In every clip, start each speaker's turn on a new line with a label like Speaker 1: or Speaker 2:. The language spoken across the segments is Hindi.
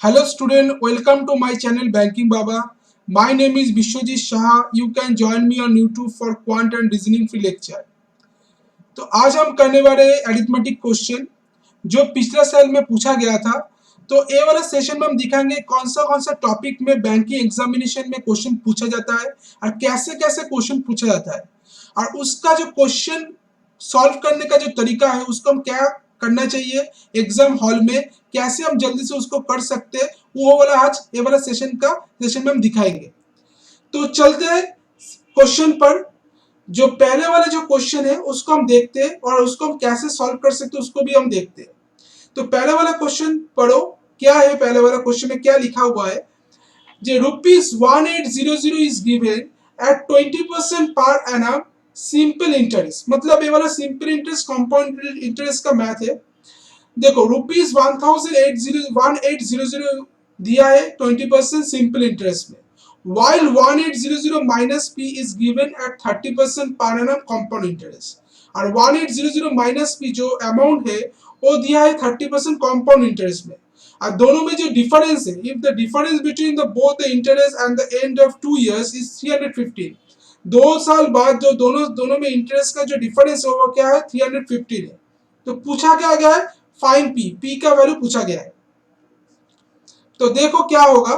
Speaker 1: Hello student, welcome to my channel Banking Baba. My name is Vishwajit Shah. You can join me on YouTube for quant and reasoning free lecture. तो आज हम करने वाले अरिथमेटिक क्वेश्चन जो पिछले साल में पूछा गया था। तो ये वाला सेशन में हम दिखाएंगे कौन सा टॉपिक में बैंकिंग एग्जामिनेशन में क्वेश्चन पूछा जाता है और कैसे कैसे क्वेश्चन पूछा जाता है और उसका जो क्वेश्चन सॉल्व करने का जो तरीका है उसको हम क्या करना चाहिए एग्जाम हॉल में, कैसे हम जल्दी से उसको कर सकते हैं, वो वाला आज ये वाला सेशन में हम दिखाएंगे। तो चलते हैं क्वेश्चन पर। जो पहले वाला जो क्वेश्चन है उसको हम देखते हैं और उसको हम कैसे सॉल्व कर सकते हैं उसको भी हम देखते हैं। तो पहले वाला क्वेश्चन पढ़ो, क्या है पहले वाला क्वेश्चन में क्या लिखा हुआ है। जो ₹1800 is given at 20% per annum simple interest, मतलब ये वाला सिंपल इंटरेस्ट कंपाउंड इंटरेस्ट का मैथ है। देखो ₹1800 दिया है 20% सिंपल इंटरेस्ट में, while 1800 minus p is given at 30% per annum compound interest, और 1800 minus p जो अमाउंट है वो दिया है 30% compound interest में। और दोनों में जो डिफरेंस है, if the difference between the both the interest and the end of 2 years is 315, 2 साल बाद जो दोनों में इंटरेस्ट का जो डिफरेंस है वो क्या है 315 है। तो पूछा क्या गया है फाइंड p का वैल्यू पूछा गया है। तो देखो क्या होगा,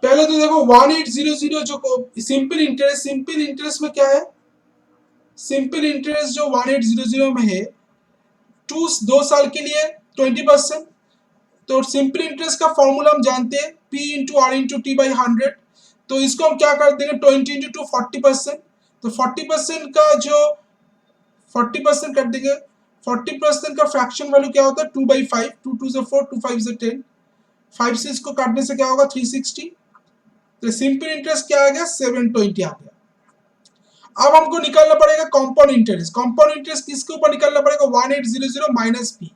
Speaker 1: पहले तो देखो 1800 जो सिंपल इंटरेस्ट में क्या है, सिंपल इंटरेस्ट जो 1800 में है 2 साल के लिए 20%। तो सिंपल इंटरेस्ट का फॉर्मूला हम जानते हैं P into R into T by 100। तो इसको हम क्या कर देंगे 20 इंटू 40%। तो 40% का जो 40% कर देंगे, 40% का फ्रैक्शन वैल्यू क्या होता है 2/5, 2 2 से 4, 2 5 से 10, 5 से इसको काटने से क्या होगा 360। तो सिंपल इंटरेस्ट क्या आ गया 720 आ गया। अब हमको निकालना पड़ेगा कंपाउंड इंटरेस्ट। कंपाउंड इंटरेस्ट किसके ऊपर निकालना पड़ेगा 1800 माइनस पी।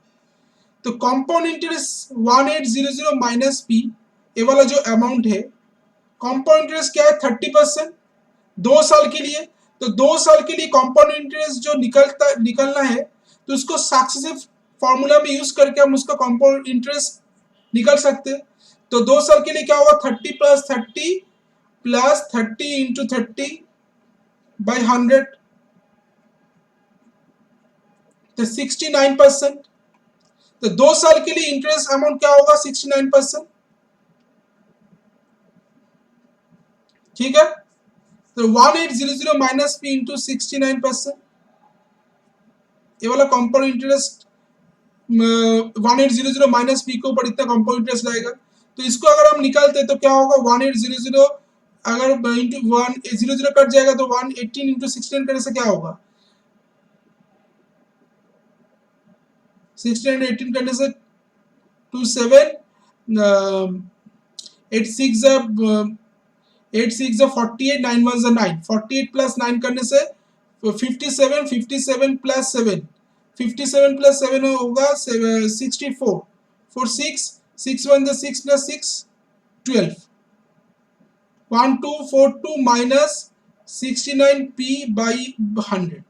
Speaker 1: तो कंपाउंड इंटरेस्ट 1800 माइनस पी, ये वाला जो अमाउंट है, कंपाउंड इंटरेस्ट क्या है 30%, 2 साल के लिए। तो 2 साल के लिए कंपाउंड इंटरेस्ट जो निकलना है तो उसको सक्सेसिव फॉर्मूला में यूज करके हम उसका कंपाउंड इंटरेस्ट निकल सकते हैं। तो 2 साल के लिए क्या होगा 30 प्लस 30 इंटू 30 बाई 100, तो 69%। तो 2 साल के लिए इंटरेस्ट अमाउंट क्या होगा 69%, ठीक है। तो 1800 माइनस पी इंटू 69%, ये वाला कंपाउंड इंटरेस्ट 1800 माइनस पी के ऊपर इतना कंपाउंड इंटरेस्ट रहेगा। तो इसको अगर हम निकालते तो क्या होगा 1800 अगर इंटू 100 कट जाएगा तो 118 इंटू 69 करने से क्या होगा 16 18 करने से 27 8 6 8 6 48 9 1 9, 48 प्लस 9 करने से 57, 57 प्लस 7, 57 प्लस 7 होगा 64, 4 6 6 1 6 प्लस 6 12, 1242 माइनस 69 पी बाई 100,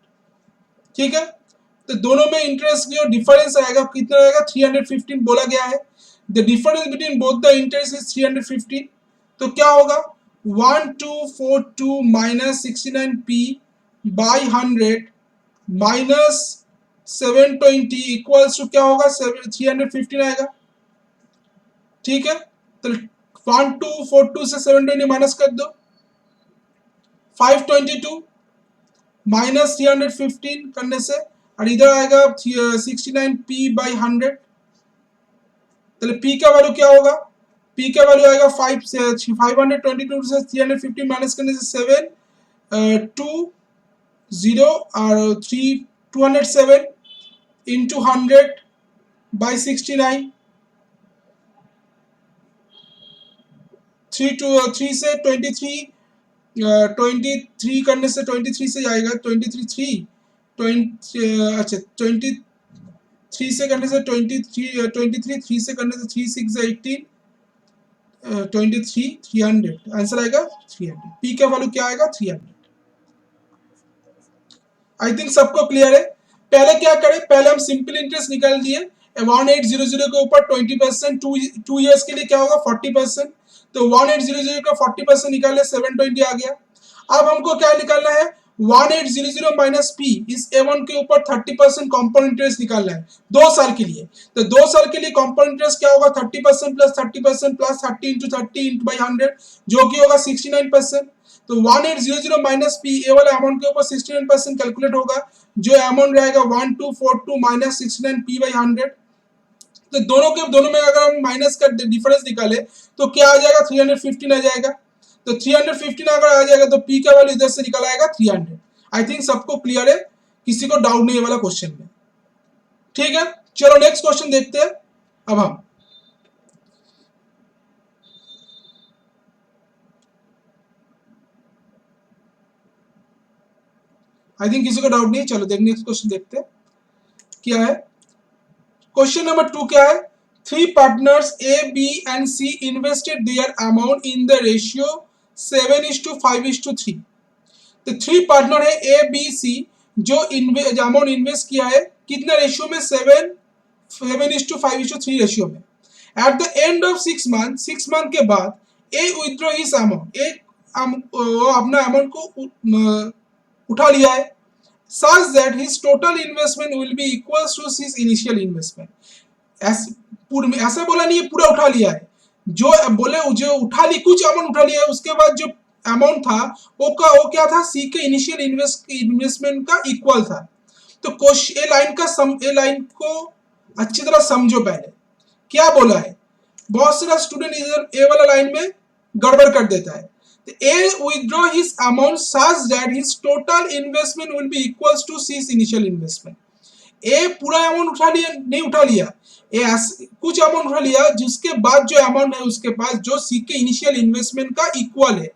Speaker 1: ठीक है। तो दोनों में इंटरेस्ट जो डिफरेंस आएगा कितना आएगा 315 बोला गया है। The difference between both the interest is 315। तो क्या होगा 1242 minus 69 P by 100 minus 720 equals to क्या होगा 315 आएगा, ठीक है। तो 1242 से 720 माइनस कर दो, 522 माइनस 315 करने से, और इधर आएगा 69 पी बाई 100। तो पी का वैल्यू क्या होगा, पी का वैल्यू आएगा 522 से 315 माइनस करने से 7 2 0 और 207 इंटू 100 बाई 69, 3 से 23 23 करने से 23 से आएगा 23 अच्छा 23 से करने से 3 से करने से 3 6 18 23 300 आंसर आएगा 300। पी का वैल्यू क्या आएगा 300। आई थिंक सबको क्लियर है। पहले क्या करें, पहले हम सिंपल इंटरेस्ट निकाल दिए, 1800 के ऊपर 20%, 2 ईयर्स के लिए क्या होगा 40%। तो 1800 का 40% निकाले 720 आ गया। अब हमको क्या निकालना है 1800 माइनस पी इस A1 के ऊपर 30% कॉम्पाउंड इंटरेस्ट निकालना है 2 साल के लिए। तो 2 साल के लिए कॉम्पाउंड इंटरेस्ट क्या होगा 30% plus 30% plus 30 into 30 into by 100 जो कि होगा 69%। तो 1800 माइनस पी ए वाला अमाउंट के ऊपर 69% कैलकुलेट होगा जो अमाउंट रहेगा 1242 माइनस 69 पी बाई 100। तो दोनों में अगर हम माइनस का डिफरेंस निकाले तो क्या आ जाएगा 315 आ जाएगा। तो 315 अगर आ जाएगा तो पी का वैल्यू इधर से निकल आएगा 300। आई थिंक सबको क्लियर है, किसी को डाउट नहीं है वाला क्वेश्चन में। ठीक है, चलो नेक्स्ट क्वेश्चन देखते हैं। अब हम आई थिंक किसी को डाउट नहीं है, चलो देख नेक्स्ट क्वेश्चन देखते हैं क्या है। क्वेश्चन नंबर 2 क्या है, 3 partners A B and C invested their amount in the ratio 7:5:3। तो 3 पार्टनर है ए बी सी जो अमाउंट इन्वेस्ट किया है कितना रेशियो में 7:5:3 रेशियो में। Eight the end of 6 month 6 month के बाद ए विथड्रॉ हिज अमाउंट अपना अमाउंट को उठा लिया है such that his total investment will be equals to his initial investment। ऐसा बोला नहीं है पूरा उठा लिया है, जो बोले जो उठा ली कुछ अमाउंट उठा लिया है उसके बाद जो अमाउंट था वो क्या था सी के इनिशियल इन्वेस्टमेंट का इक्वल था। तो ए लाइन को अच्छी तरह समझो पहले क्या बोला है। बहुत सारा स्टूडेंट इधर ए वाला लाइन में गड़बड़ कर देता है। A withdraw his amount such that his total investment will be equals to C's initial investment। A पूरा अमाउंट उठा लिया नहीं उठा लिया, कुछ अमाउंट उठा लिया जिसके बाद जो अमाउंट है उसके पास जो C के इनिशियल इन्वेस्टमेंट का इक्वल है।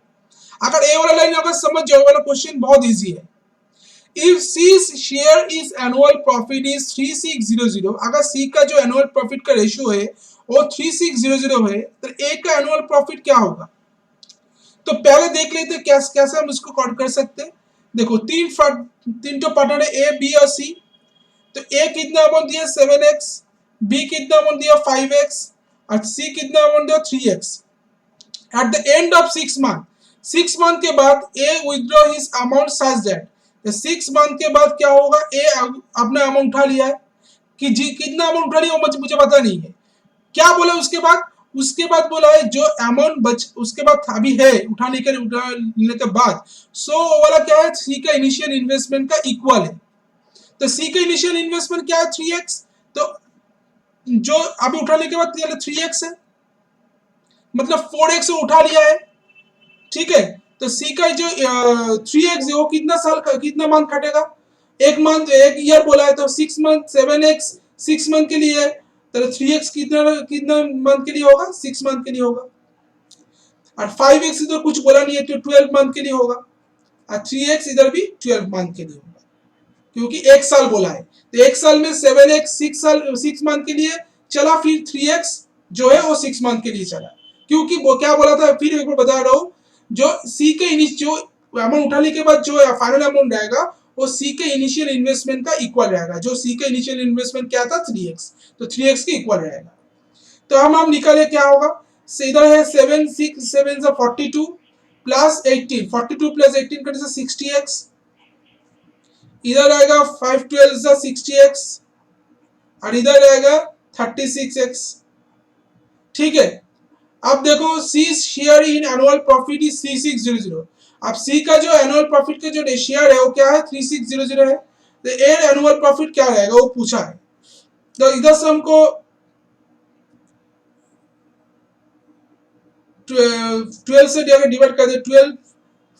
Speaker 1: अगर ए वाला लाइन अगर समझ जाओ वाला क्वेश्चन बहुत इजी है। If C's share is annual profit is 3600, अगर C का जो एनुअल प्रॉफिट का रेशियो है वो 3600 है तो A का एनुअल प्रॉफिट क्या होगा। तो पहले देख लेते कैसे हम इसको काउंट कर सकते हैं। देखो तीन तो पार्टनर है ए बी और सी। तो ए कितना अमाउंट दिया 7x, बी कितना अमाउंट दिया 5x और सी कितना अमाउंट दिया 3x। At the end of 6 month 6 month के बाद a withdraw his amount such that 6 month के बाद क्या होगा ए अपना अमाउंट उठा लिया है कि जी कितना अमाउंट उठा लिया वो मुझे पता नहीं है। क्या बोला उसके बाद बोला है जो अमाउंट उसके बाद अभी है उठाने के बाद सो वाला क्या है सी का इनिशियल इन्वेस्टमेंट का इक्वल है। तो सी का इनिशियल इन्वेस्टमेंट क्या है 3x। तो जो अभी उठाने के बाद 3x है मतलब 4x उठा लिया है। ठीक है, तो सी का जो 3x है वो कितना मंथ खटेगा, एक ईयर बोला है तो 6 मंथ 7x 6 मंथ के लिए है। तो 3x कितना मंथ के लिए होगा 6 मंथ के लिए होगा और 5x इधर कुछ बोला नहीं है तो 12 मंथ के लिए होगा और 3x इधर भी 12 मंथ के लिए होगा क्योंकि 1 साल बोला है। तो 1 साल में 7x 6 मंथ के लिए चला, फिर 3x जो है वो 6 मंथ के लिए चला क्योंकि वो क्या बोला था फिर एक बार बता रहा हूँ जो सी के जो अमाउंट उठाने के बाद जो फाइनल अमाउंट रहेगा वो सी के इनिशियल इन्वेस्टमेंट का इक्वल रहेगा। जो सी के इनिशियल इन्वेस्टमेंट क्या था 3x, तो 3x के इक्वल रहेगा। तो हम निकाले क्या होगा इधर है 7 6 7 से 42 प्लस 18 42 प्लस 18 करने से 60x इधर आएगा 5 12 से 60x और इधर आएगा 36x। ठीक है, अब देखो C share in annual profit is 3600। अब सी का जो एनुअल प्रॉफिट का जो शेयर है वो क्या है 3600 है। तो ए एनुअल प्रॉफिट क्या रहेगा वो पूछा है। तो इधर से हमको 12 से डिवाइड कर दे 12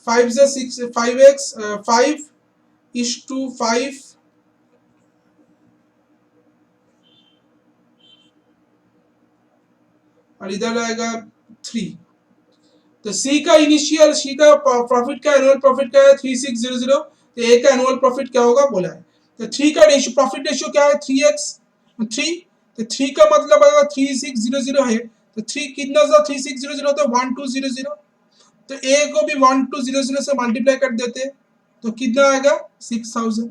Speaker 1: 5 से 6 5x 5:5 और इधर आएगा 3। तो सी का प्रॉफिट का एनुअल प्रॉफिट क्या है 3600। तो ए का एनुअल प्रॉफिट क्या होगा बोला है। तो 3 का रेशियो प्रॉफिट रेशियो क्या है 3x 3। तो 3 का मतलब आएगा 3600 है तो 3 कितना सा 3600 होता है 1200। तो ए को भी 1200 से मल्टीप्लाई कर देते हैं तो कितना आएगा 6000।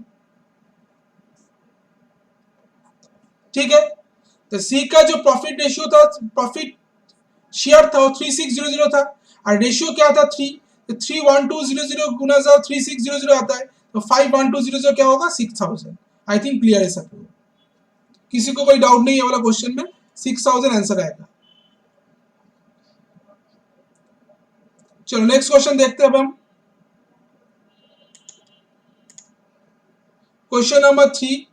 Speaker 1: ठीक है, तो सी का जो प्रॉफिट रेशियो था, प्रॉफिट शेयर था, वो 3600 था, और रेशियो क्या था 3, तो 31200 गुना 3600 आता है, तो 51200 क्या होगा 6000। आई थिंक क्लियर है सबको, किसी को कोई डाउट नहीं है वाला क्वेश्चन में, 6000 आंसर आएगा। चलो नेक्स्ट क्वेश्चन देखते हैं अब हम। क्वेश्चन नंबर 3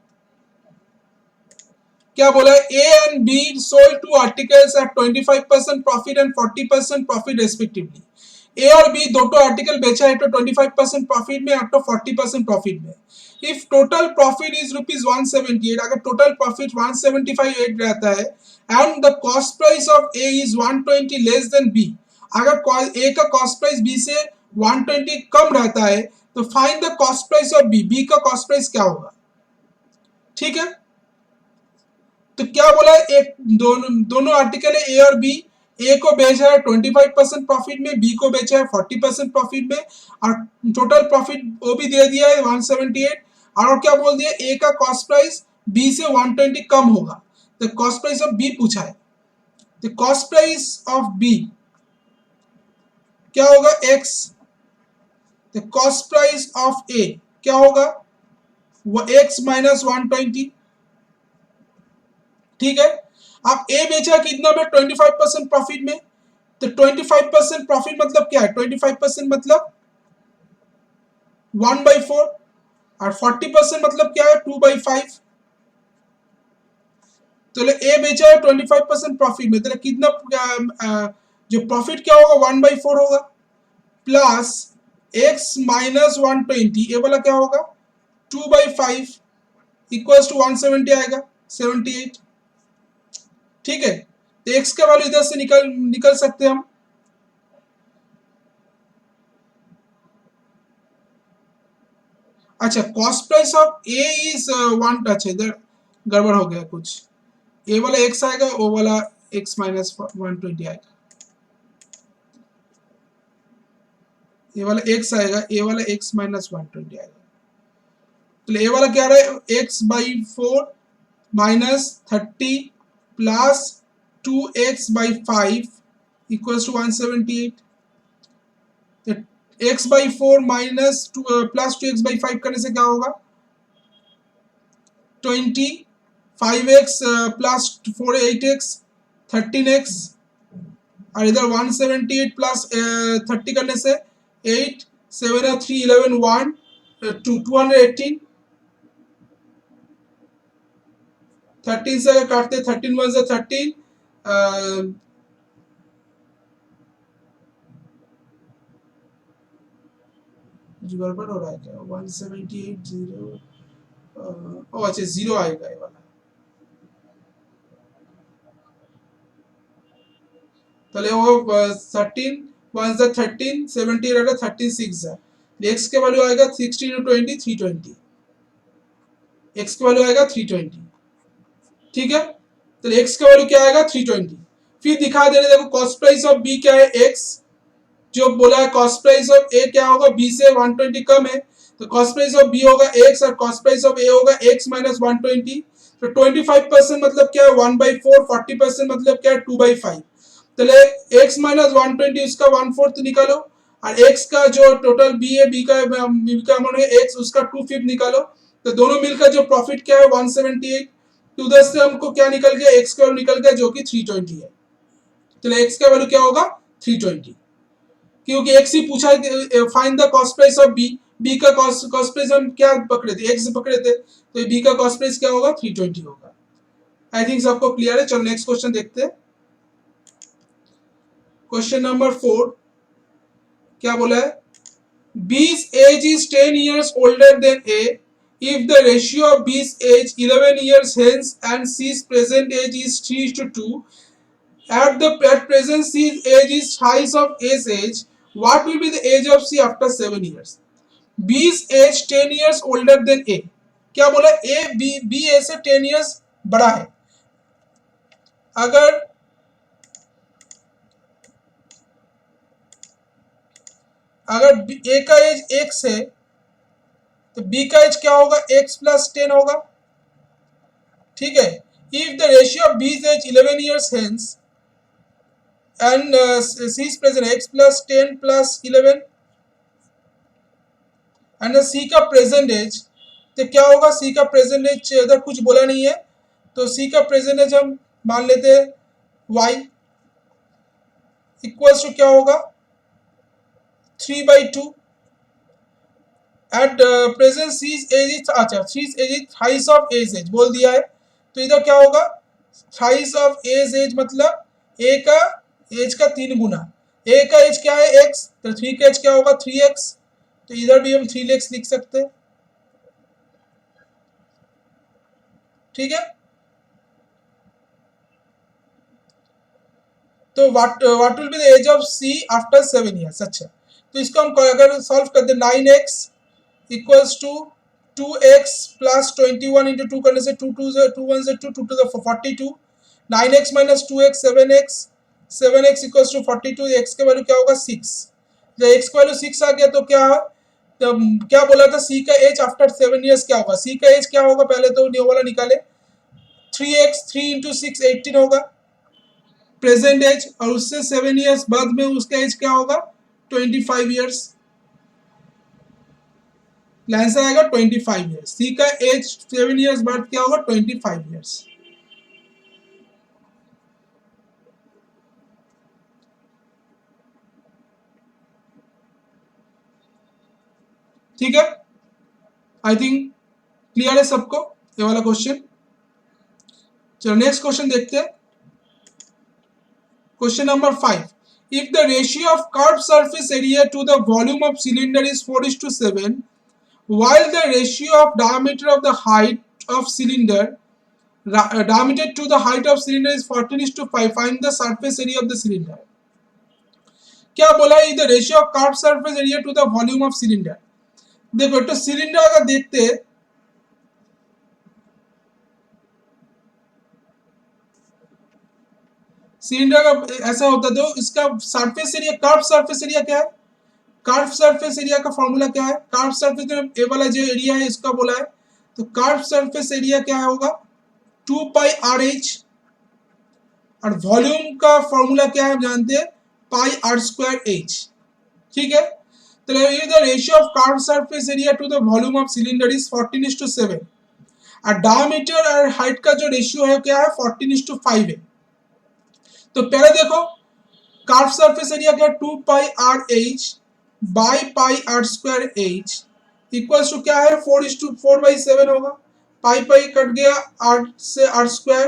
Speaker 1: क्या बोला है, A and B sold two articles at 25% profit and 40% profit respectively. A और बी दो आर्टिकल बेचा है तो 25% प्रॉफिट में, तो 40% प्रॉफिट में। इफ टोटल प्रॉफिट इज ₹178, अगर टोटल प्रॉफिट 175 रहता है, and the cost price of A is 120 less than B, अगर ए का कॉस्ट प्राइस बी से 120 कम रहता है, तो find the cost price of B, B का कॉस्ट प्राइस क्या होगा। ठीक है, तो क्या बोला है, एक दोनों आर्टिकल है ए और बी, ए को बेचा है 25% प्रॉफिट में, बी को बेचा है 40% प्रॉफिट में, और टोटल प्रॉफिट वो भी दे दिया है 178, और क्या बोल दिया, ए का कॉस्ट प्राइस बी से 120 कम होगा, तो कॉस्ट प्राइस ऑफ बी पूछा है, तो कॉस्ट प्राइस ऑफ बी क्या होगा एक्स, तो कॉस्ट प्राइस ऑफ ए क्या होगा एक्स माइनस 120। ठीक है, आप ए बेचा कितना में 25% प्रॉफिट में, तो 25% प्रॉफिट मतलब क्या है, 25% मतलब 1/4, और 40% मतलब क्या है 2/5। तो ए बेचा है 25% प्रॉफिट में, तो कितना जो प्रॉफिट क्या होगा 1/4 होगा, प्लस एक्स माइनस 120, ये वाला क्या होगा 2/5 इक्वल्स टू 170 आएगा 78। ठीक है, तो एक्स का वैल्यू इधर से निकल सकते हैं हम। अच्छा, cost price of A is 1, अच्छा इधर गड़बड़ हो गया कुछ, ए वाला एक्स आएगा, ओ वाला एक्स माइनस 120 आएगा, ए वाला एक्स आएगा, ए वाला एक्स माइनस 120 आएगा। तो ए वाला क्या रहा है x/4 minus 30 plus 2x/5 equals to 178। तो x/4 माइनस प्लस 2x/5 करने से क्या होगा 20, 5x प्लस 4 8x 13x, और इधर 178 प्लस 30 करने से 8 7 3 11 1 218, 13 से अगर काटते 13 1 से 13, गड़बड़ हो रहा है क्या, 178 0, ओ अच्छा 0 आएगा ये वाला, তাহলে वो 13 1 से 13 70 रहता 13 6 है, x के वैल्यू आएगा 16 20 320, x का वैल्यू आएगा 320। ठीक है, तो x का वैल्यू क्या आएगा 320। फिर दिखा दे रहे देखो कॉस्ट प्राइस ऑफ b क्या है x, जो बोला है कॉस्ट प्राइस ऑफ a क्या होगा b से 120 कम है, तो कॉस्ट प्राइस ऑफ b होगा x और कॉस्ट प्राइस ऑफ a होगा x माइनस 120। तो 25% मतलब क्या है 1/4, 40% मतलब क्या है 2/5। तो x माइनस 120 उसका 1/4 निकालो, और x का जो टोटल b है, b का अमाउंट है x, उसका 2/5 निकालो, तो दोनों मिलकर जो प्रॉफिट क्या है 178। तो उधर से हमको क्या निकल गया x का वैल्यू निकल गया जो कि 320 है। तो x का वैल्यू क्या होगा 320, क्योंकि x ही पूछा है find the cost price of b, b का कॉस्ट प्राइस हम क्या पकड़े थे x पकड़े थे, तो b का कॉस्ट प्राइस क्या होगा 320 होगा। आई थिंक सबको क्लियर है। चलो नेक्स्ट क्वेश्चन देखते हैं। क्वेश्चन नंबर 4 क्या बोला है, B's age is 10 years older than A if the ratio of B's age 11 years hence and C's present age is 3:2, at present C's age is twice of A's age, what will be the age of C after 7 years? B's age 10 years older than A, क्या बोला B A से 10 years बड़ा है, अगर A का एज x है तो B का एज क्या होगा x प्लस 10 होगा। ठीक है, If the ratio of B's age 11 years hence and C's present x plus 10 plus 11 and सी का प्रेजेंट एज, तो क्या होगा? सी का प्रेजेंट एज इधर कुछ बोला नहीं है, तो सी का प्रेजेंट एज हम मान लेते हैं y इक्वल्स टू क्या होगा? 3/2 at present C's age is, अच्छा C's age is thrice of age age बोल दिया है, तो इधर क्या होगा? थ्राइस ऑफ एज एज मतलब ए का एज का 3 गुना। ए का एज क्या है? x, तो 3 का एज क्या होगा? 3x, तो इधर भी हम 3x लिख सकते हैं। ठीक है, तो what will be the age of C after 7 years. अच्छा, तो इसको हम अगर सॉल्व कर दे 9x equals to 2x plus 21 into 2 करने से 2 2 2 1 2 2 to the 42, 9x minus 2x 7x, 7x equals to 42, x का वैल्यू क्या होगा? 6। जब x का वैल्यू 6 आ गया तो क्या है? तो क्या बोला था? सी का एज आफ्टर 7 इयर्स क्या होगा? सी का एज क्या होगा? पहले तो न्यू वाला निकाले, 3x 3 इंटू 6 18 होगा प्रेजेंट एज, और उससे 7 इयर्स बाद में उसका एज क्या होगा? 25 इयर्स। आंसर आएगा 25 इयर्स। सी का एज 7 इयर्स बाद क्या होगा? 25 इयर्स। ठीक है, आई थिंक क्लियर है सबको ये वाला क्वेश्चन। चलो नेक्स्ट क्वेश्चन देखते हैं। Question number 5, if the ratio of curved surface area to the volume of cylinder is 4:7, while the ratio of diameter of the height of cylinder diameter to the height of cylinder is 14:5, find the surface area of the cylinder। क्या बोला है? the ratio of curved surface area to the volume of cylinder। देखो तो सिलेंडर अगर देखते हैं, सिलेंडर का ऐसा होता है, तो इसका surface area, curve surface area क्या है? कर्व सरफेस एरिया का फॉर्मूला क्या है? कर्व सरफेस ए वाला जो एरिया है इसका बोला है, तो कर्व सरफेस एरिया क्या होगा? 2 पाई आर एच, और वॉल्यूम का फॉर्मूला क्या है? जानते हैं, पाई आर स्क्वायर एच। ठीक है, तो ये the ratio of curve surface area to the volume of cylinder is 14:7, और डायमीटर और हाइट का जो रेशियो है क्या है? 14:5 है। तो पहले देखो कर्व सरफेस एरिया क्या है? 2 pi r h by pi r square h equals to क्या है? 4:4/7 होगा। पाई पाई कट गया, आर से r square,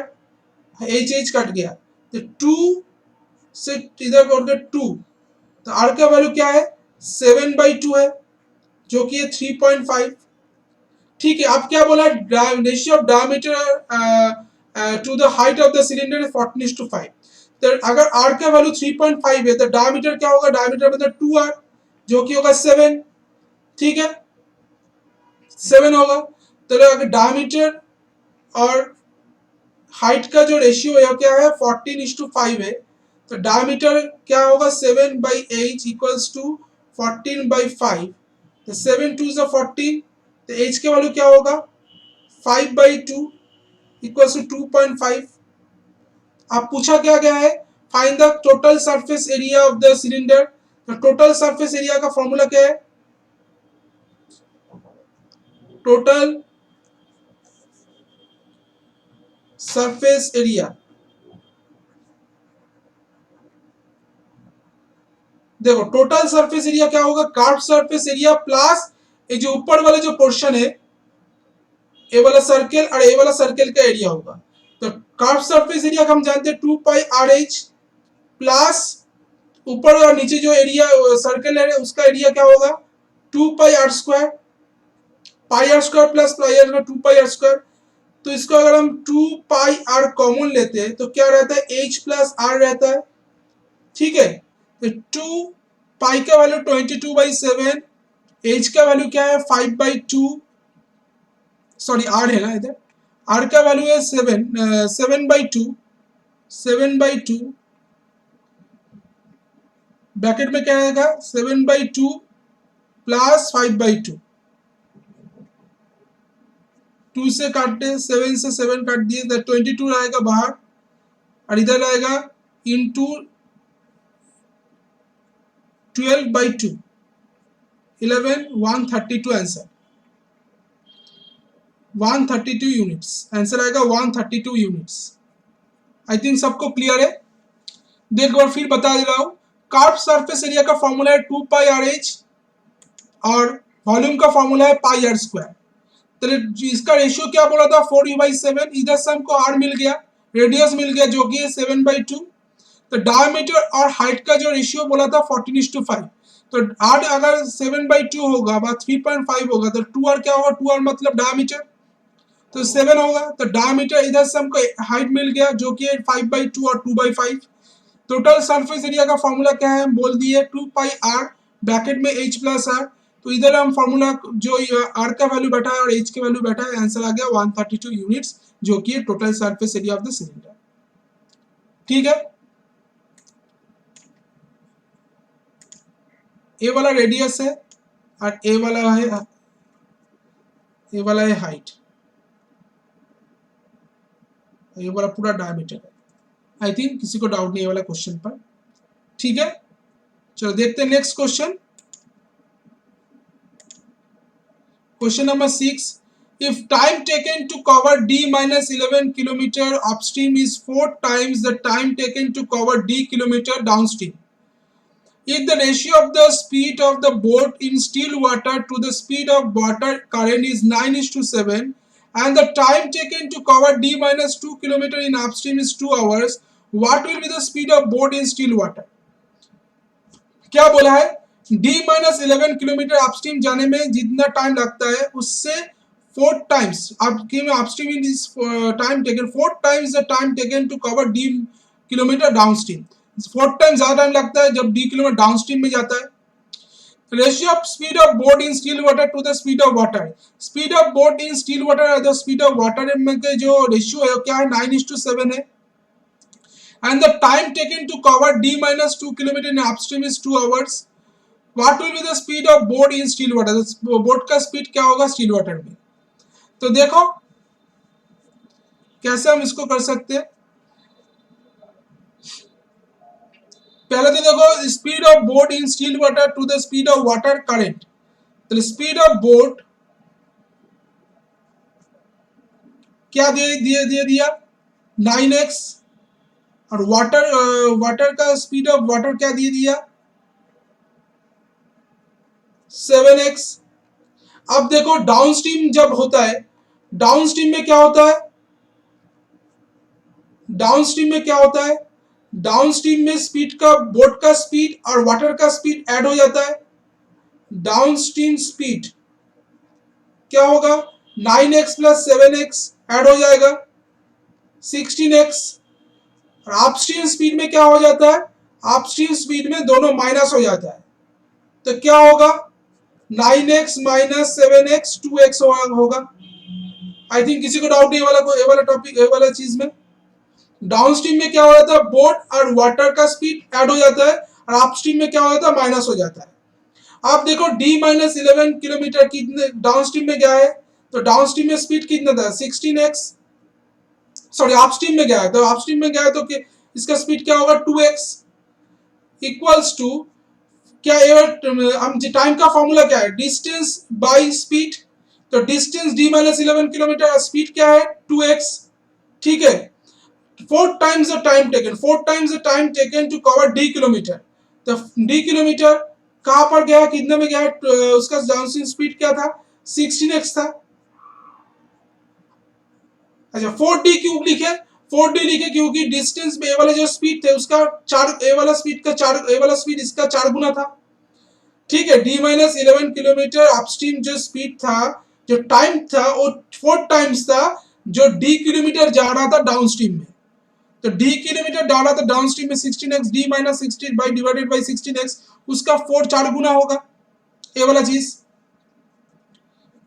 Speaker 1: h h cut गया, तो 2 से इधर कट गया 2, तो आर का वैल्यू क्या है? 7/2 है, जो कि है 3.5। ठीक है, अब क्या बोला? Ratio of diameter to the height of the cylinder is 14:5। तो अगर आर का वैल्यू 3.5 है तो डायमीटर क्या होगा? डायमीटर मतलब 2r, जो कि होगा 7। ठीक है, 7 होगा। तो अगर डायमीटर और हाइट का जो रेशियो है क्या है? 14:5 है, तो डायमीटर क्या होगा? 7/8 इक्वल्स टू 14/5, तो 7 2 is 14, तो एच का वैल्यू क्या होगा? 5/2 इक्वल्स टू 2.5। अब पूछा क्या गया है? Find the total surface area of the cylinder. तो टोटल सरफेस एरिया का फॉर्मूला क्या है? टोटल सरफेस एरिया, देखो टोटल सरफेस एरिया क्या होगा? कर्व सरफेस एरिया प्लस ये जो ऊपर वाले जो पोर्शन है, ए वाला सर्कल और ए वाला सर्कल का एरिया होगा। तो कर्व सरफेस एरिया का हम जानते हैं 2 पाई आर एच प्लस ऊपर और नीचे जो एरिया सर्कल है उसका एरिया क्या होगा? 2 pi r square, pi r square plus pi r 2 pi r square. तो इसको अगर हम 2 पाई आर कॉमन लेते हैं तो क्या रहता है? एच प्लस आर रहता है। ठीक है, तो 2 पाई का वैल्यू 22/7, एच का वैल्यू क्या है? 5/2, सॉरी आर है ना इधर, आर का वैल्यू है 7/2, 7/2 ब्रैकेट में क्या आएगा? 7/2 प्लस 5/2, 2 से काटते, 7 से 7 काट दिए, तो 22 आएगा बाहर, और इधर आएगा इंटू 12/2, 11, 132 आंसर, 132 यूनिट्स आंसर आएगा, 132 यूनिट्स। आई थिंक सबको क्लियर है। देख बार फिर बता दे रहा हूं, कार्व सरफेस एरिया का फॉर्मूला है 2 पाई आर एच, और वॉल्यूम का फॉर्मूला है पाई आर स्क्वायर। तो इसका रेशियो क्या बोला था, 4u/7, इधर से हमको r मिल गया, रेडियस मिल गया जो कि है 7/2। तो डायमीटर और हाइट का जो रेशियो बोला था 14:5, तो r अगर 7/2 होगा, 3.5 होगा, तो 2r क्या होगा, 2r मतलब डायमीटर, तो 7 होगा। तो डायमीटर, इधर से हमको हाइट मिल गया जो कि 5/2 और 2/5। टोटल सरफेस एरिया का फॉर्मूला क्या है, हम बोल दिए 2 पाई r ब्रैकेट में h प्लस r। तो इधर हम फॉर्मूला जो r का वैल्यू बैठा है और h का वैल्यू बैठा है, आंसर आ गया 132 यूनिट्स, जो कि total surface area of the cylinder. ठीक है, ए वाला रेडियस है और ए वाला है हाइट, ये वाला पूरा डायमीटर है। आई थिंक किसी को डाउट नहीं है वाला क्वेश्चन पर। ठीक है, चलो देखते हैं next question. Question number 6, if time taken to cover d minus 11 kilometer upstream is 4 times the time taken to cover d kilometer downstream, if the ratio of the speed of the boat in still water to the speed of water current is 9:7 and the time taken to cover d minus 2 kilometer in upstream is 2 hours, what will be the speed of boat in still water? क्या बोला है, d-11 किलोमीटर अपस्ट्रीम जाने में जितना टाइम लगता है उससे 4 times upstream in this time taken 4 times the time taken to cover d kilometre downstream, 4 times ज्यादा टाइम लगता है जब d किलोमीटर डाउनस्ट्रीम में जाता है। Ratio of speed of boat in still water to the speed of water, speed of boat in still water और द स्पीड ऑफ वाटर में के जो रेशियो है क्या है, 9:7 है। and the time taken to cover d minus 2 kilometer in upstream is 2 hours, what will be the speed of boat in still water, boat का स्पीड क्या होगा स्टिल वाटर में। तो देखो कैसे हम इसको कर सकते हैं। पहले तो देखो speed of boat in still water to the speed of water current, तो स्पीड ऑफ बोट क्या दिया 9x, और वाटर का स्पीड ऑफ वाटर क्या दिया 7x। अब देखो डाउनस्ट्रीम जब होता है, डाउनस्ट्रीम में क्या होता है, डाउनस्ट्रीम में क्या होता है, डाउनस्ट्रीम में स्पीड का बोट का स्पीड और वाटर का स्पीड ऐड हो जाता है। डाउनस्ट्रीम स्पीड क्या होगा 9x प्लस 7x ऐड हो जाएगा 16x, और अपस्ट्रीम स्पीड में क्या हो जाता है, अपस्ट्रीम स्पीड में दोनों माइनस हो जाता है, तो क्या होगा 9x माइनस 7x 2x होगा। आई थिंक किसी को डाउट नहीं वाला टॉपिक वाला चीज में। डाउनस्ट्रीम में क्या हो जाता है, बोट और वाटर का स्पीड ऐड हो जाता है, और अपस्ट्रीम में क्या हो जाता है, माइनस हो जाता है। आप देखो d-11 किलोमीटर कितने डाउनस्ट्रीम में गया है, तो डाउनस्ट्रीम में स्पीड कितना था 16x, सॉरी अपस्ट्रीम में गया है, तो अपस्ट्रीम में गया है तो इसका स्पीड क्या होगा 2x इक्वल्स टू क्या, हम टाइम का फॉर्मूला क्या है, डिस्टेंस बाय स्पीड, तो डिस्टेंस d-11 किलोमीटर, स्पीड क्या है 2x। ठीक है, 4 times the time taken, 4 times the time taken to cover d kilometre, तो d किलोमीटर कहां पर गया, कितने में गया, उसका डाउनस्ट्रीम स्पीड क्या था 16x था। अच्छा 4d क्यों लिखे, 4d लिखे क्योंकि डिस्टेंस में ए वाला जो स्पीड थे उसका 4, ए वाला स्पीड का 4, ए वाला स्पीड इसका 4 गुना था। ठीक है, d-11 किलोमीटर अपस्ट्रीम जो स्पीड था, जो टाइम था वो 4 टाइम्स था जो d किलोमीटर जा रहा था डाउनस्ट्रीम में। तो d किलोमीटर डाला तो डाउनस्ट्रीम में 16x, d minus 16 by divided by 16x, उसका 4 गुना होगा ये वाला चीज।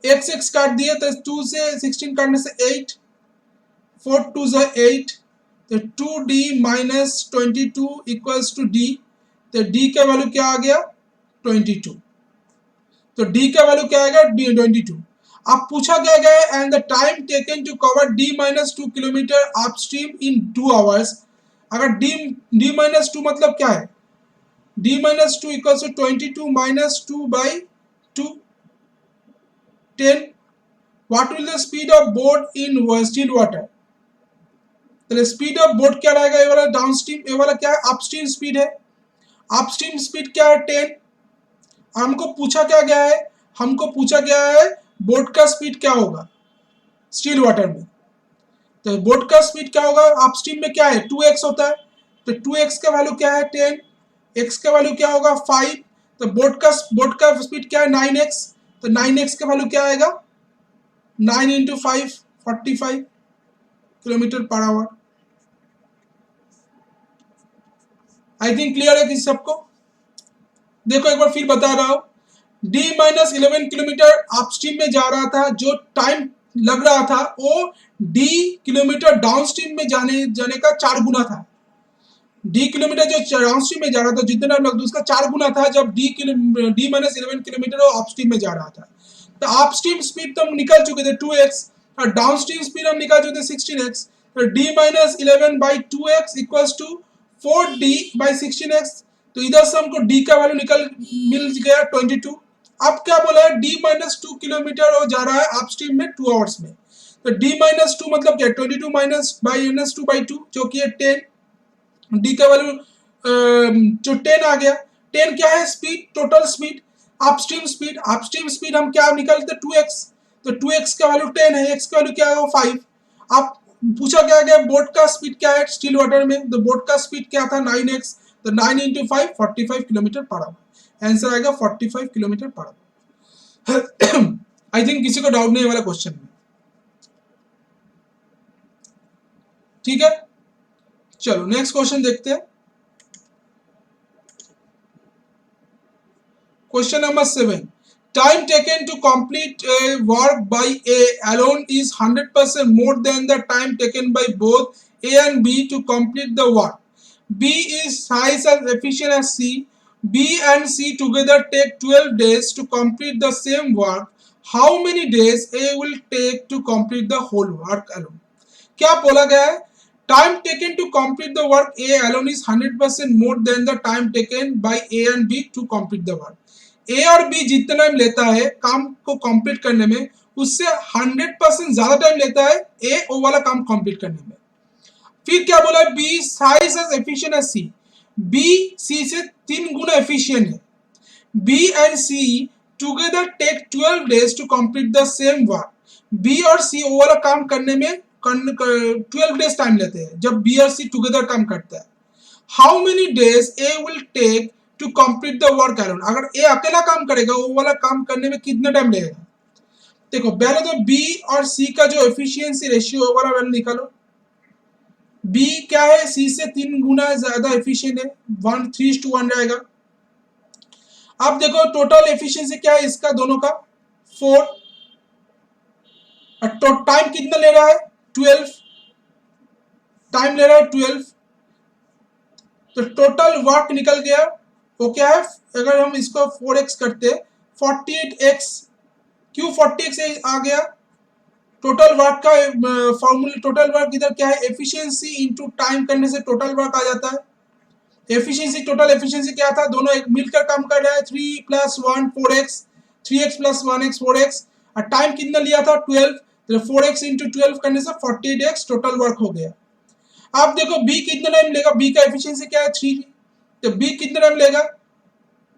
Speaker 1: x काट दिए तो 2 से 16 काटने से 8, 4 2 से 8, तो 2d minus 22 equals to d, तो d का वैल्यू क्या आ गया 22, तो d का वैल्यू क्या आएगा 22। अब पूछा क्या गया है and the time taken to cover d-2 kilometre upstream in 2 hours. अगर d-2 मतलब क्या है, d-2 equals to 22 minus 2 by 2 10। What will the speed of boat in still water. तो स्पीड ऑफ बोट क्या रहेगा, ये वाला डाउनस्ट्रीम, ये वाला क्या है अपस्ट्रीम स्पीड है। अपस्ट्रीम स्पीड क्या है 10। हमको पूछा क्या गया है, हमको पूछा गया है बोट का स्पीड क्या होगा स्टिल वाटर में। तो बोट का स्पीड क्या होगा अपस्ट्रीम में, क्या है 2x होता है, तो 2x का वैल्यू क्या है 10, x का वैल्यू क्या होगा 5, तो बोट का स्पीड क्या है 9x, तो 9x का वैल्यू क्या आएगा 9 into 5 45 kilometre per hour. I think clear है किसी सबको। देखो एक बार फिर बता रहा हूं, d-11 किलोमीटर अपस्ट्रीम में जा रहा था, जो टाइम लग रहा था वो d किलोमीटर डाउनस्ट्रीम में जाने का 4 गुना था। d किलोमीटर जो डाउनस्ट्रीम में जा रहा था जितना लग उसका 4 गुना था, जब d-11 किलोमीटर वो अपस्ट्रीम में जा रहा था। तो अपस्ट्रीम स्पीड तो हम निकल चुके थे 2x और डाउनस्ट्रीम स्पीड हम निकाल चुके थे 16x। तो d-11 by 2x equals to 4d by 16x। तो इधर से हमको d का वैल्यू मिल गया 22। अब क्या बोला है d-2 किलोमीटर वो जा रहा है अपस्ट्रीम में 2 आवर्स में। तो d-2 मतलब क्या 22 माइनस बाई -2 बाई 2 जो कि है 10। डी का वैल्यू जो 10 आ गया। 10 क्या है speed, total speed upstream speed हम क्या निकालते 2x, तो 2x का वैल्यू 10 है, x का वैल्यू क्या है 5। अब पूछा क्या गया बोट का स्पीड क्या है स्टिल वाटर में, तो बोट का स्पीड क्या था 9x, तो 9 into 5 45 kilometre per hour. Answer आएगा 45 kilometre per hour. I think किसी को डाउट नहीं है वाला क्वेश्चन में, ठीक है। चलो नेक्स्ट क्वेश्चन देखते हैं। Question number 7. Time taken to complete a work by A alone is 100% more than the time taken by both A and B to complete the work. B is twice as efficient as C. B and C together take 12 days to complete the same work. How many days A will take to complete the whole work alone? क्या बोला गया है, time taken to complete the work A alone is 100% more than the time taken by A and B to complete the work. A और बी जितना टाइम लेता है काम को कंप्लीट करने में, उससे 100% ज्यादा टाइम लेता है ए वो वाला काम कंप्लीट करने में। फिर क्या बोला है, बी साइज as efficient as C. B C से 3 गुना एफिशिएंट है। B and C together take 12 days to complete the same work. B और सी वो वाला काम करने में 12 डेज टाइम लेते हैं जब बी और सी टुगेदर काम करता है। How many days A will take to complete the work alone. अगर ए अकेला काम करेगा वो वाला काम करने में कितना टाइम लगेगा। देखो पहले तो बी और सी का जो एफिशिएंसी रेशियो वाला वैल्यू निकालो। बी क्या है सी से 3 गुना ज्यादा एफिशिएंट है, 3:1 रहेगा। अब देखो टोटल एफिशिएंसी क्या है इसका दोनों का 4, और तो टाइम कितना ले रहा है 12, टाइम ले रहा है 12। तो टोटल वर्क निकल गया वो क्या है, अगर हम इसको 4x करते 48x। क्यों 40x आ गया, टोटल वर्क का फॉर्मूला, टोटल वर्क इधर क्या है एफिशिएंसी इनटू टाइम करने से टोटल वर्क आ जाता है। एफिशिएंसी टोटल एफिशिएंसी क्या था, दोनों एक मिलकर काम कर रहा है 3 + 1 4x, 3x + 1x 4x, और टाइम कितना लिया था 12, तो 4x × 12 करने से 48x टोटल वर्क हो गया। आप देखो बी कितना टाइम लेगा, बी का एफिशिएंसी क्या है 3, तो बी कितना टाइम लेगा,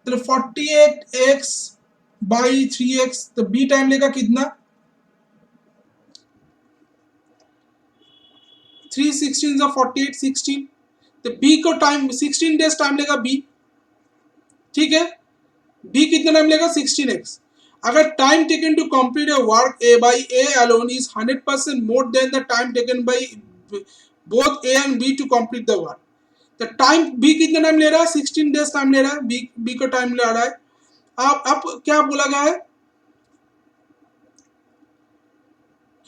Speaker 1: तो 48x बाई 3x, तो बी टाइम लेगा कितना 3 16 48 16, तो बी को टाइम 16 डेज टाइम लेगा बी, ठीक है। बी कितना टाइम लेगा 16x। अगर time taken to complete a work A by A alone is 100% more than the time taken by both A and B to complete the work, तो टाइम बी कितना टाइम ले रहा है 16 डेज टाइम ले रहा है, बी को टाइम ले रहा है। अब क्या बोला गया है,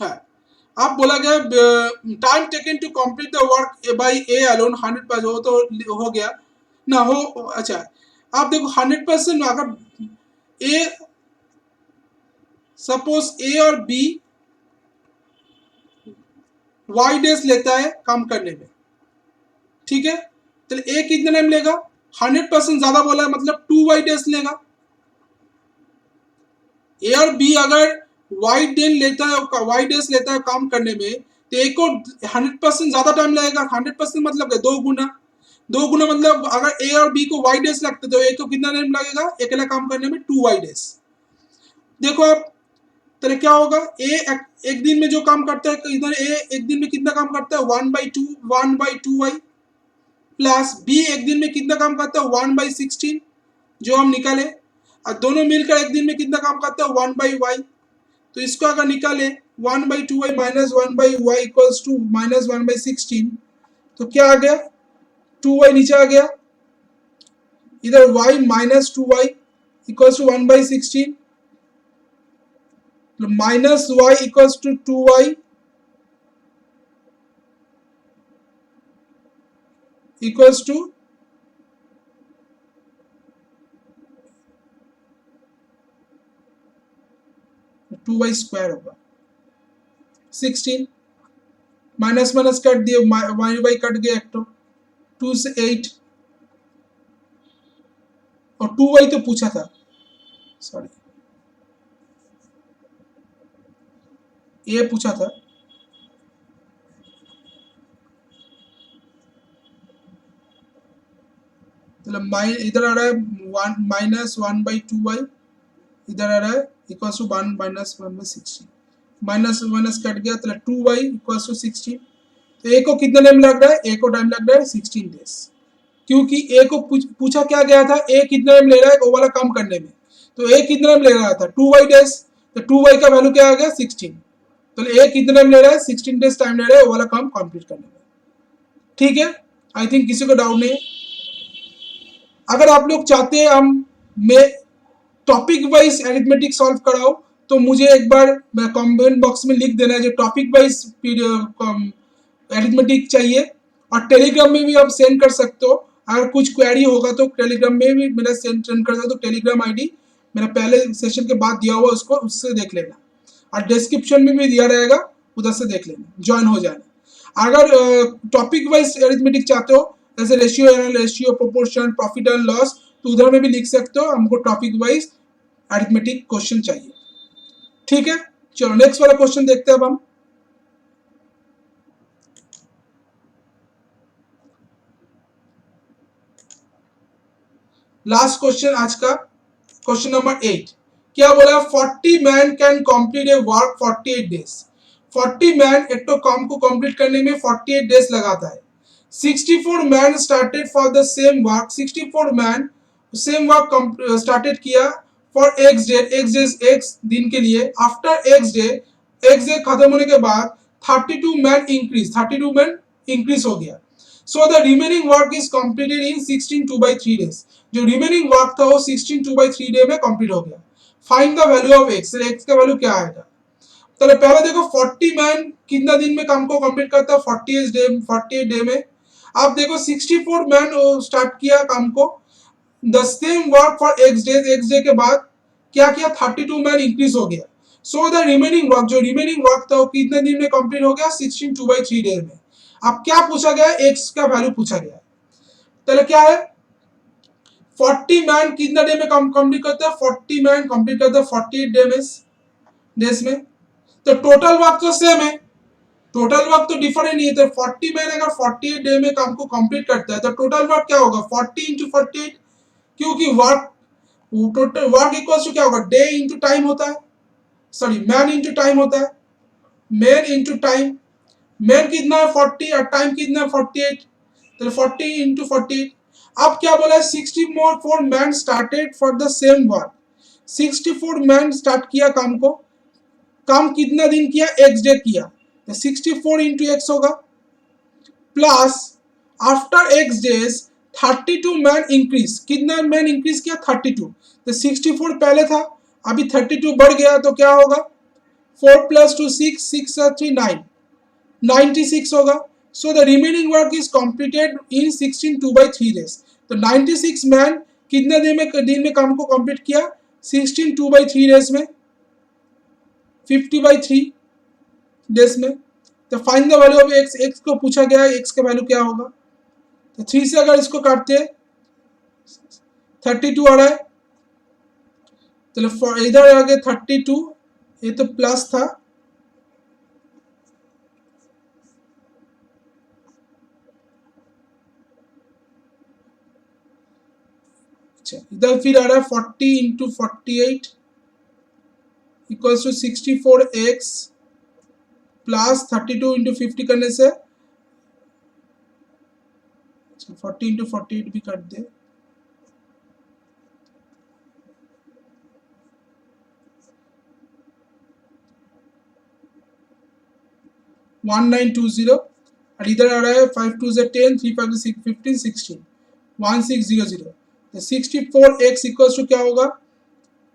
Speaker 1: हाँ अब बोला गया time taken to complete the work by A alone 100%, वो तो हो गया ना हो। अच्छा आप देखो 100% अगर ए सपोज ए और बी वाई डेज लेता है काम करने में, ठीक है, तो ए कितने टाइम लेगा, 100% ज्यादा बोला है मतलब 2y डेज लेगा। ए और बी अगर वाई डेज लेता है काम करने में, तो ए को 100% ज्यादा टाइम लगेगा। 100% मतलब 2 गुना, 2 गुना मतलब अगर ए और बी को वाई डेज लगते तो ए को कितना टाइम लगेगा अकेला काम करने में, 2y डेज। देखो आप तो क्या होगा, ए एक दिन में जो काम करता है, इधर ए एक दिन में कितना काम करता है, 1/2y प्लस बी एक दिन में कितना काम करता है, 1/16 जो हम निकाले, और दोनों मिलकर एक दिन में कितना काम करता है, 1/y। तो इसको अगर निकाले 1/2y minus 1/y equals to minus 1/16, तो क्या आ गया, 2y नीचे आ गया, इधर y minus 2y equals to 1/16 minus y equals to 2y equals to 2y square होगा, 16 माइनस माइनस कट दिए, y कट गया एक तो, 2 से 8 और 2y तो पूछा था, सॉरी ये पूछा था, मतलब इधर आ रहा है माइनस 1/2y, इधर आ रहा है equals to 1 minus 1/16, minus minus cut गया, तो 2y इक्वल्स टू 16। तो ए को कितना टाइम लग रहा है, ए को टाइम लग रहा है 16 डेज, क्योंकि ए को पूछा क्या गया था, ए कितना टाइम ले रहा है वो वाला काम करने में, तो ए कितना टाइम ले रहा था 2y डेज, तो 2y का वैल्यू क्या आ गया 16, तो ए कितना टाइम ले रहा है 16 डेज टाइम ले रहा है वो वाला काम कंप्लीट करने में। ठीक है, आई थिंक किसी को डाउट नहीं है। अगर आप लोग चाहते हैं हम मैं टॉपिक वाइज एरिथमेटिक सॉल्व कराओ, तो मुझे एक बार कमेंट बॉक्स में लिख देना है जो टॉपिक वाइज एरिथमेटिक चाहिए, और टेलीग्राम में भी आप सेंड कर सकते हो। अगर कुछ क्वेरी होगा तो टेलीग्राम में भी मेरा सेंड कर सकते हो, टेलीग्राम आईडी मेरा पहले सेशन के बाद दिया हुआ, उसको उससे देख लेना, और डिस्क्रिप्शन में भी दिया रहेगा, उधर से देख लेना, ज्वाइन हो जाना। अगर टॉपिक वाइज एरिथमेटिक चाहते हो जैसे ratio proportion profit and loss, तो उधर में भी लिख सकते हो, हमको टॉपिक वाइज अरिथमेटिक क्वेश्चन चाहिए। ठीक है, चलो नेक्स्ट वाला क्वेश्चन देखते हैं अब हम। लास्ट क्वेश्चन आज का, क्वेश्चन नंबर 8। क्या बोला, 40 man can complete A work 48 days. 40 man एक तो काम को कंप्लीट करने में 48 डेज लगाता है। 64 man started for the same work, 64 man same work started किया फॉर एक्स डे, एक्स दिन के लिए। आफ्टर एक्स डे खत्म होने के बाद 32 मैन इंक्रीज हो गया। So the remaining work is completed in 16 2/3 days. जो रिमेनिंग वर्क था वो 16 2/3 डे में कंप्लीट हो गया। Find the value of x, x का वैल्यू क्या आएगा। तो पहले देखो 40 मैन कितना दिन में काम को कंप्लीट करता है, 48 डे में। आप देखो 64 मैन स्टार्ट किया काम को, the same work for x day के बाद क्या किया, 32 मैन इंक्रीज हो गया। सो द रिमेनिंग वर्क, जो रिमेनिंग वर्क था वो कितने दिन में कंप्लीट हो गया, 16 2/3 डे में। अब क्या पूछा गया है, एक्स का वैल्यू पूछा गया है। तो क्या है, 40 मैन कितना डे में कंप्लीट करते हैं, 40 मैन कंप्लीट करते हैं 48 डेज में। तो टोटल वर्क तो सेम है, टोटल वर्क तो डिफरेंट नहीं है। तो 40 मैन अगर 48 डे में काम को कंप्लीट करता है तो टोटल वर्क क्या होगा, 40 इंटू 48, क्योंकि work total work equals to क्या होगा, डे इंटू टाइम होता है, सॉरी मैन इंटू टाइम होता है, मैन इंटू टाइम। मैन कितना है 40 और टाइम कितना है 48, तो 40 इंटू 48। अब क्या बोला है, 64 man started for the same work. 64 man start किया काम को, काम कितना दिन किया, एक्स डे किया, तो 64 इंटू एक्स होगा, plus after x days 32 man increase, कितना मैन इंक्रीज किया 32, तो 64 पहले था, अभी 32 बढ़ गया, तो क्या होगा 4 + 2 6, 6 + 3 9, 96 होगा। So the remaining work is completed in 16 2/3 days. तो 96 मैन कितना दिन में काम को कंप्लीट किया, 16 2/3 डेज में। 50/3 डेज में। तो find the value of x, x को पूछा गया है, एक्स का वैल्यू क्या होगा। तो 3 से अगर इसको काटते हैं 32 आ रहा है, चलो इधर आ गया 32, ये तो प्लस था, अच्छा इधर फिर आ रहा है 40 into 48 equals to 64x plus 32 into 50 करने से 40 इंटू 48 भी काट दे, वन 1920 और इधर आ रहा है 5 2 से 10, 3 5 6 15 16 1600। 64x इक्वल्स टू क्या होगा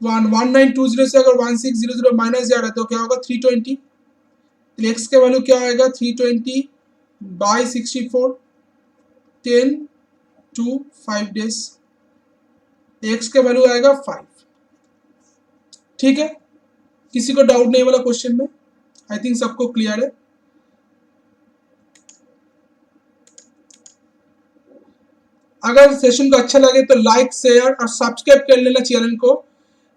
Speaker 1: 1920 से अगर 1600 माइनस जा रहा है तो क्या होगा 320। एक्स का वैल्यू क्या आएगा 320 बाई 64 10 to 5 डेज, एक्स का वैल्यू आएगा 5। ठीक है, किसी को डाउट नहीं वाला क्वेश्चन में, आई थिंक सबको क्लियर है। अगर सेशन को अच्छा लगे तो लाइक शेयर और सब्सक्राइब कर लेना चैनल को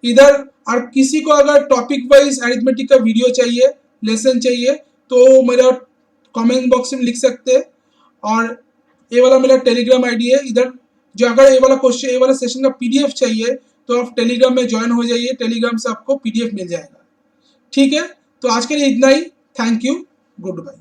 Speaker 1: इधर। और किसी को अगर टॉपिक वाइज अरिथमेटिक का वीडियो चाहिए, लेसन चाहिए, तो मेरा कमेंट बॉक्स में लिख सकते हैं। और ये वाला मेरा टेलीग्राम आईडी है, इधर जो अगर ये वाला क्वेश्चन, ये वाला सेशन का पीडीएफ चाहिए तो आप टेलीग्राम में ज्वाइन हो जाइए, टेलीग्राम से आपको पीडीएफ मिल जाएगा। ठीक है, तो आज के लिए इतना ही, थैंक यू, गुड बाय।